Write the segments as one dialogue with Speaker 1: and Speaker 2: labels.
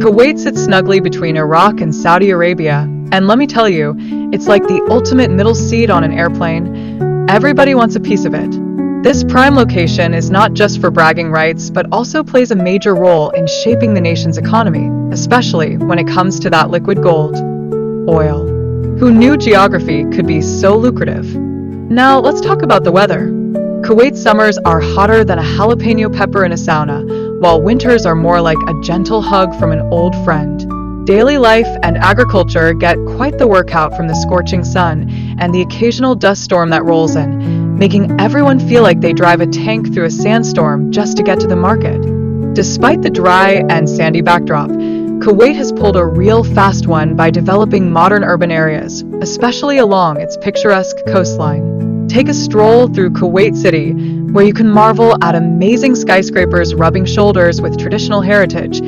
Speaker 1: Kuwait sits snugly between Iraq and Saudi Arabia, and let me tell you, it's like the ultimate middle seat on an airplane. Everybody wants a piece of it. This prime location is not just for bragging rights, but also plays a major role in shaping the nation's economy, especially when it comes to that liquid gold, oil. Who knew geography could be so lucrative? Now let's talk about the weather. Kuwait's summers are hotter than a jalapeno pepper in a sauna, while winters are more like a gentle hug from an old friend. Daily life and agriculture get quite the workout from the scorching sun and the occasional dust storm that rolls in, making everyone feel like they drive a tank through a sandstorm just to get to the market. Despite the dry and sandy backdrop, Kuwait has pulled a real fast one by developing modern urban areas, especially along its picturesque coastline. Take a stroll through Kuwait City, where you can marvel at amazing skyscrapers rubbing shoulders with traditional heritage.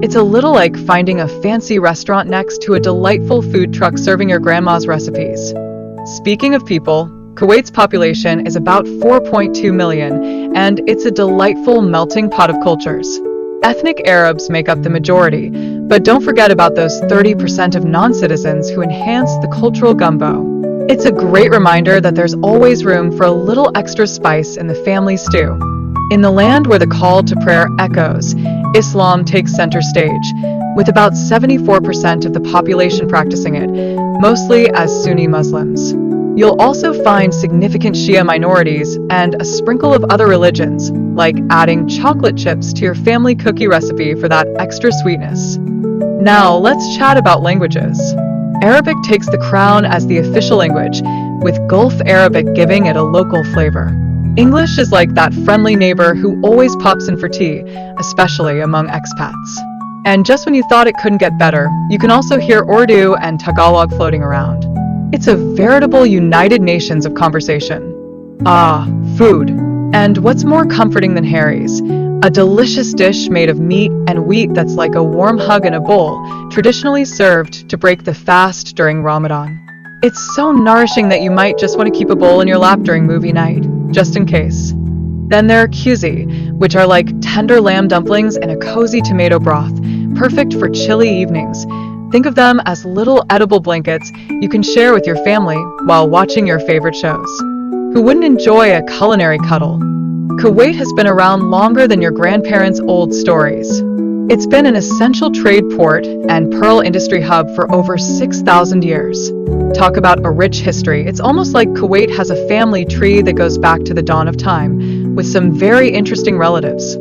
Speaker 1: It's a little like finding a fancy restaurant next to a delightful food truck serving your grandma's recipes. Speaking of people, Kuwait's population is about 4.2 million, and it's a delightful melting pot of cultures. Ethnic Arabs make up the majority, but don't forget about those 30% of non-citizens who enhance the cultural gumbo. It's a great reminder that there's always room for a little extra spice in the family stew. In the land where the call to prayer echoes, Islam takes center stage, with about 74% of the population practicing it, mostly as Sunni Muslims. You'll also find significant Shia minorities and a sprinkle of other religions, like adding chocolate chips to your family cookie recipe for that extra sweetness. Now, let's chat about languages. Arabic takes the crown as the official language, with Gulf Arabic giving it a local flavor. English is like that friendly neighbor who always pops in for tea, especially among expats. And just when you thought it couldn't get better, you can also hear Urdu and Tagalog floating around. It's a veritable United Nations of conversation. Ah, food. And what's more comforting than Harry's? A delicious dish made of meat and wheat that's like a warm hug in a bowl, traditionally served to break the fast during Ramadan. It's so nourishing that you might just want to keep a bowl in your lap during movie night, just in case. Then there are kuzi, which are like tender lamb dumplings in a cozy tomato broth, perfect for chilly evenings. Think of them as little edible blankets you can share with your family while watching your favorite shows. Who wouldn't enjoy a culinary cuddle? Kuwait has been around longer than your grandparents' old stories. It's been an essential trade port and pearl industry hub for over 6,000 years. Talk about a rich history. It's almost like Kuwait has a family tree that goes back to the dawn of time, with some very interesting relatives.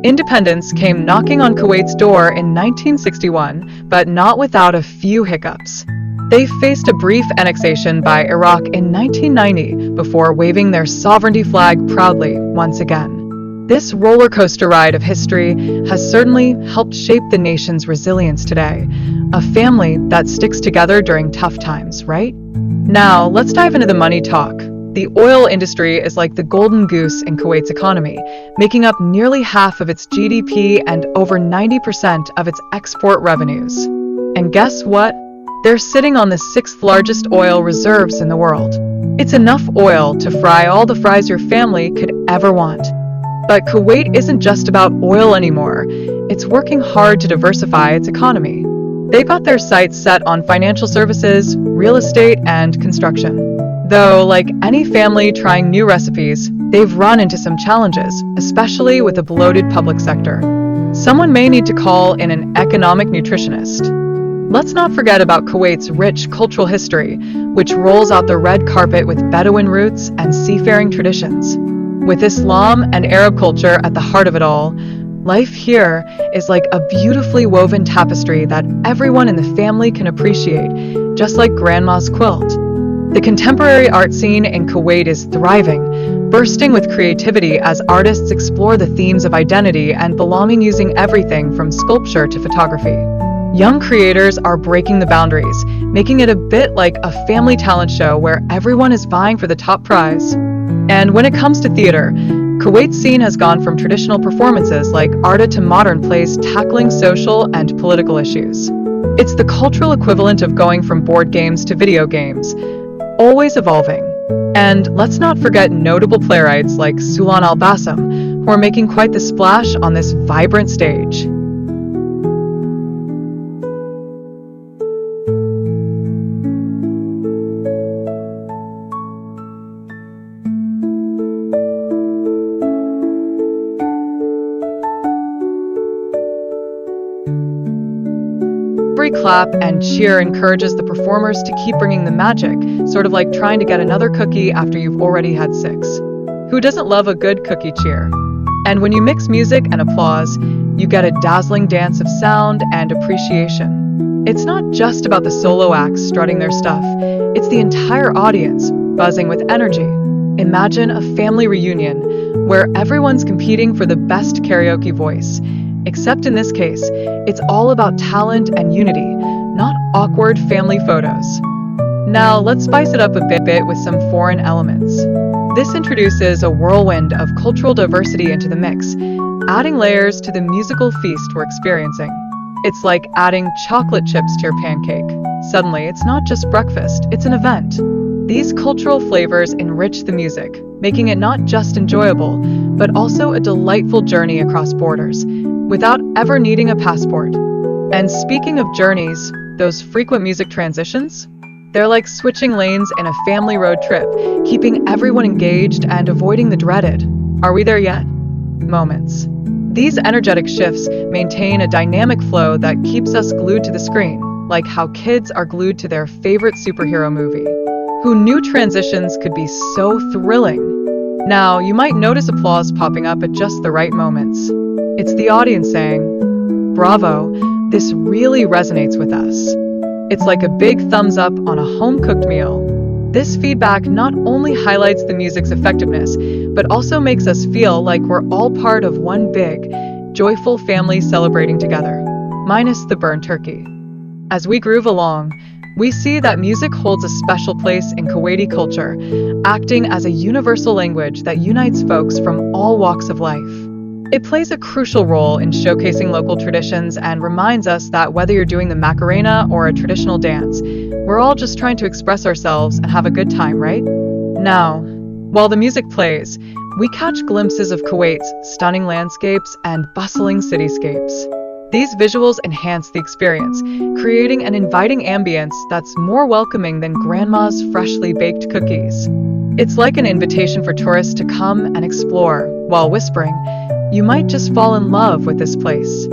Speaker 1: Independence came knocking on Kuwait's door in 1961, but not without a few hiccups. They faced a brief annexation by Iraq in 1990 before waving their sovereignty flag proudly once again. This roller coaster ride of history has certainly helped shape the nation's resilience today, a family that sticks together during tough times, right? Now, let's dive into the money talk. The oil industry is like the golden goose in Kuwait's economy, making up nearly half of its GDP and over 90% of its export revenues. And guess what? They're sitting on the 6th largest oil reserves in the world. It's enough oil to fry all the fries your family could ever want. But Kuwait isn't just about oil anymore. It's working hard to diversify its economy. They've got their sights set on financial services, real estate, and construction. Though, like any family trying new recipes, they've run into some challenges, especially with a bloated public sector. Someone may need to call in an economic nutritionist. Let's not forget about Kuwait's rich cultural history, which rolls out the red carpet with Bedouin roots and seafaring traditions. With Islam and Arab culture at the heart of it all, life here is like a beautifully woven tapestry that everyone in the family can appreciate, just like grandma's quilt. The contemporary art scene in Kuwait is thriving, bursting with creativity as artists explore the themes of identity and belonging using everything from sculpture to photography. Young creators are breaking the boundaries, making it a bit like a family talent show where everyone is vying for the top prize. And when it comes to theater, Kuwait's scene has gone from traditional performances like Arta to modern plays tackling social and political issues. It's the cultural equivalent of going from board games to video games, always evolving. And let's not forget notable playwrights like Sulan al-Bassam, who are making quite the splash on this vibrant stage. Every clap and cheer encourages the performers to keep bringing the magic, sort of like trying to get another cookie after you've already had 6. Who doesn't love a good cookie cheer? And when you mix music and applause, you get a dazzling dance of sound and appreciation. It's not just about the solo acts strutting their stuff, it's the entire audience buzzing with energy. Imagine a family reunion where everyone's competing for the best karaoke voice. Except in this case, it's all about talent and unity, not awkward family photos. Now, let's spice it up a bit with some foreign elements. This introduces a whirlwind of cultural diversity into the mix, adding layers to the musical feast we're experiencing. It's like adding chocolate chips to your pancake. Suddenly, it's not just breakfast, it's an event. These cultural flavors enrich the music, making it not just enjoyable, but also a delightful journey across borders, without ever needing a passport. And speaking of journeys, those frequent music transitions? They're like switching lanes in a family road trip, keeping everyone engaged and avoiding the dreaded "are we there yet?" moments. These energetic shifts maintain a dynamic flow that keeps us glued to the screen, like how kids are glued to their favorite superhero movie. Who knew transitions could be so thrilling? Now, you might notice applause popping up at just the right moments. It's the audience saying, "Bravo, this really resonates with us." It's like a big thumbs up on a home-cooked meal. This feedback not only highlights the music's effectiveness, but also makes us feel like we're all part of one big, joyful family celebrating together, minus the burnt turkey. As we groove along, we see that music holds a special place in Kuwaiti culture, acting as a universal language that unites folks from all walks of life. It plays a crucial role in showcasing local traditions and reminds us that whether you're doing the Macarena or a traditional dance, we're all just trying to express ourselves and have a good time, right? Now, while the music plays, we catch glimpses of Kuwait's stunning landscapes and bustling cityscapes. These visuals enhance the experience, creating an inviting ambience that's more welcoming than grandma's freshly baked cookies. It's like an invitation for tourists to come and explore, while whispering, "You might just fall in love with this place."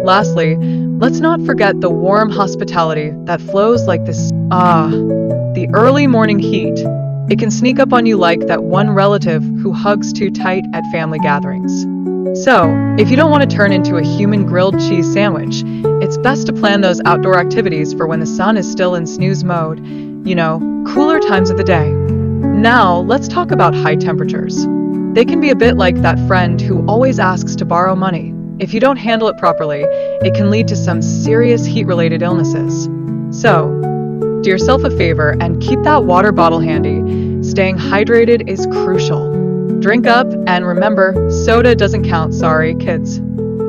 Speaker 1: Lastly, let's not forget the warm hospitality that flows like this. The early morning heat. It can sneak up on you like that one relative who hugs too tight at family gatherings. So, if you don't want to turn into a human grilled cheese sandwich, it's best to plan those outdoor activities for when the sun is still in snooze mode, cooler times of the day. Now, let's talk about high temperatures. They can be a bit like that friend who always asks to borrow money. If you don't handle it properly, it can lead to some serious heat-related illnesses. So, do yourself a favor and keep that water bottle handy. Staying hydrated is crucial. Drink up, and remember, soda doesn't count, sorry, kids.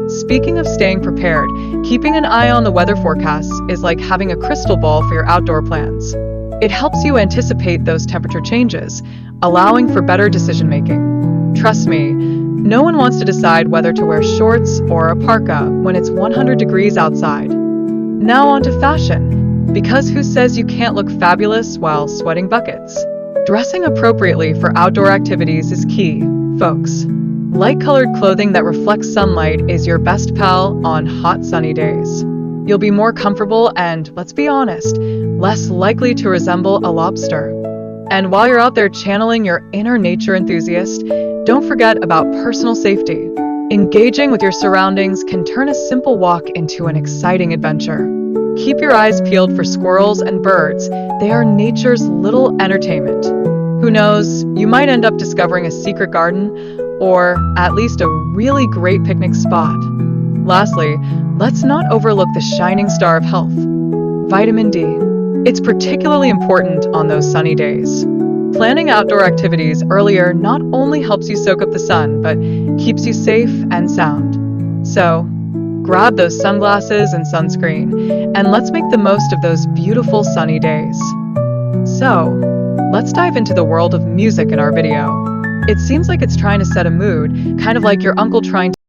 Speaker 1: Speaking of staying prepared, keeping an eye on the weather forecasts is like having a crystal ball for your outdoor plans. It helps you anticipate those temperature changes, allowing for better decision-making. Trust me, no one wants to decide whether to wear shorts or a parka when it's 100 degrees outside. Now on to fashion, because who says you can't look fabulous while sweating buckets? Dressing appropriately for outdoor activities is key, folks. Light-colored clothing that reflects sunlight is your best pal on hot sunny days. You'll be more comfortable and, let's be honest, less likely to resemble a lobster. And while you're out there channeling your inner nature enthusiast, don't forget about personal safety. Engaging with your surroundings can turn a simple walk into an exciting adventure. Keep your eyes peeled for squirrels and birds. They are nature's little entertainment. Who knows, you might end up discovering a secret garden, or at least a really great picnic spot. Lastly, let's not overlook the shining star of health, vitamin D. It's particularly important on those sunny days. Planning outdoor activities earlier not only helps you soak up the sun, but keeps you safe and sound. So, grab those sunglasses and sunscreen, and let's make the most of those beautiful sunny days. So, let's dive into the world of music in our video. It seems like it's trying to set a mood, kind of like your uncle trying to